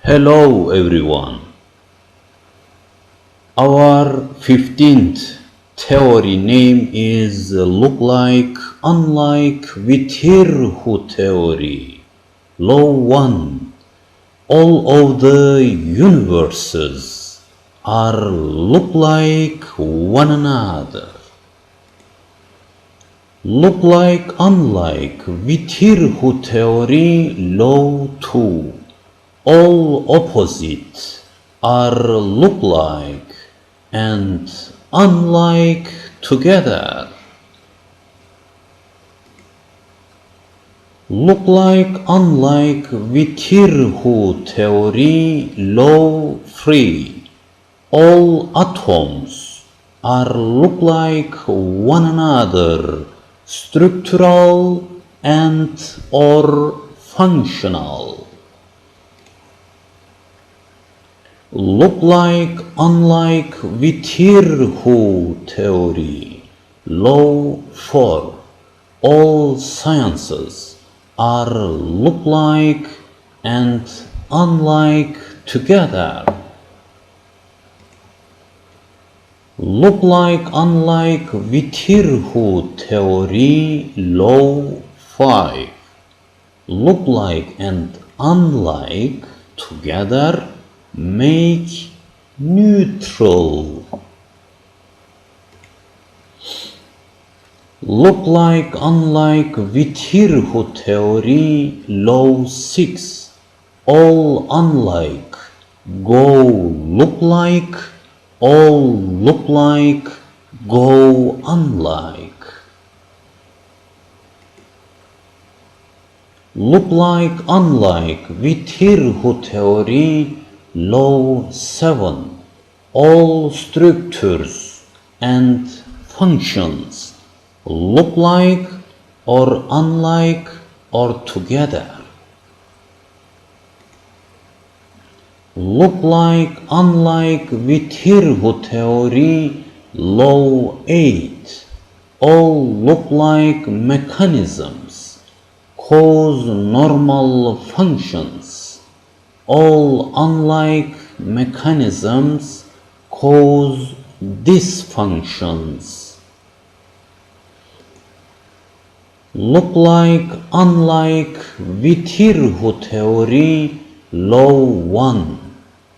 Hello everyone. Our 15th theory name is look like, unlike, THEORETICAL theory. Law 1. All of the universes are look like one another. Look like, unlike, THEORETICAL theory. Law 2. All opposites are look like and unlike together. Look like, unlike, THEORETICAL theory. Law 3. All atoms are look like one another, structural and or functional. Look like, unlike, THEORETICAL theory. Law 4. All sciences are look like and unlike together. Look like, unlike, THEORETICAL theory. Law 5. Look like and unlike together make neutral. Look like, unlike, THEORETICAL theory. Law 6. All unlike go look like, all look like go unlike. Look like, unlike, THEORETICAL theory. Law 7. All structures and functions look like or unlike or together. Look like, unlike, THEORETICAL theory. Law 8. All look like mechanisms cause normal functions. All unlike mechanisms cause dysfunctions. Look like, unlike, THEORETICAL theory. Law 1.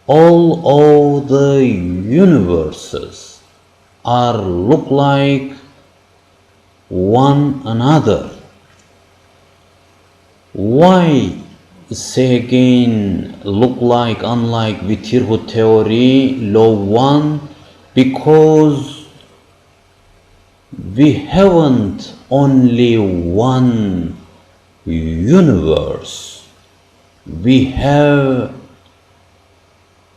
All of the universes are look like one another. Why? Say again, look like, unlike, THEORETICAL theory. Law 1. Because we haven't only one universe. We have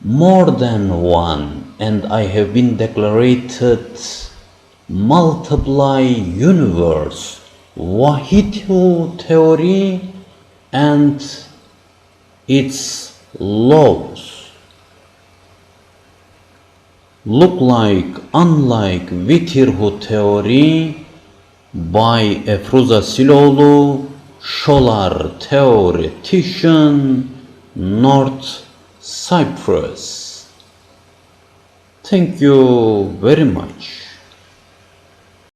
more than one, and I have been declarated multiply universe, VAHİDHU theory and its laws. Look like, unlike, THEORETICAL theory by EFRUZ ASİLOÐLU, Scholar Theoretician, North Cyprus. Thank you very much.